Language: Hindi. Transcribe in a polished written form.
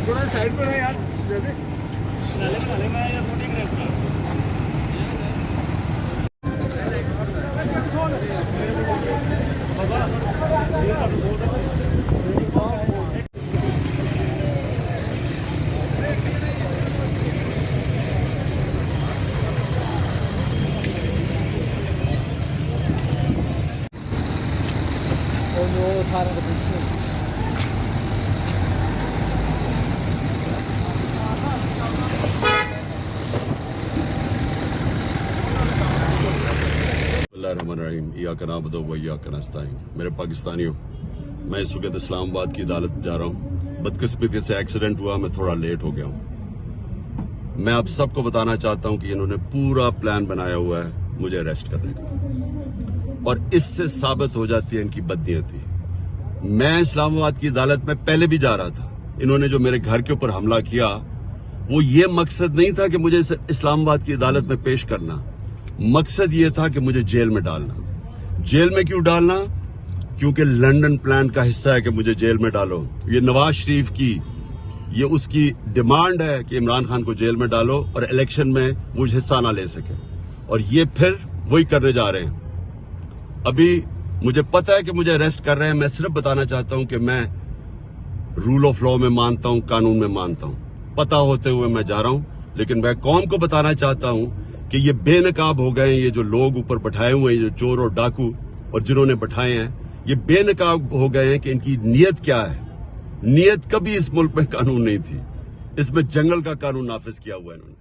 थोड़ा साइड पर है यार मेरे पाकिस्तानियों, मैं इस वक्त इस्लामाबाद की अदालत जा रहा हूँ। बदकिस्मती से एक्सीडेंट हुआ, मैं थोड़ा लेट हो गया हूँ। मैं आप सबको बताना चाहता हूँ कि इन्होंने पूरा प्लान बनाया हुआ है मुझे अरेस्ट करने का, और इससे साबित हो जाती है इनकी बदनीयती। मैं इस्लामाबाद की अदालत में पहले भी जा रहा था। इन्होंने जो मेरे घर के ऊपर हमला किया, वो ये मकसद नहीं था कि मुझे इस्लामाबाद की अदालत में पेश करना, मकसद ये था कि मुझे जेल में डालना। जेल में क्यों डालना? क्योंकि लंदन प्लान का हिस्सा है कि मुझे जेल में डालो। ये नवाज शरीफ की, ये उसकी डिमांड है कि इमरान खान को जेल में डालो और इलेक्शन में वो हिस्सा ना ले सके, और ये फिर वही करने जा रहे हैं। अभी मुझे पता है कि मुझे अरेस्ट कर रहे हैं। मैं सिर्फ बताना चाहता हूं कि मैं रूल ऑफ लॉ में मानता हूं, कानून में मानता हूं। पता होते हुए मैं जा रहा हूं, लेकिन मैं कौम को बताना चाहता हूं कि ये बेनकाब हो गए हैं। ये जो लोग ऊपर बैठाए हुए हैं, ये चोर और डाकू और जिन्होंने बैठाए हैं, ये बेनकाब हो गए हैं कि इनकी नीयत क्या है। नीयत कभी इस मुल्क में कानून नहीं थी, इसमें जंगल का कानून नाफिज किया हुआ है इन्होंने।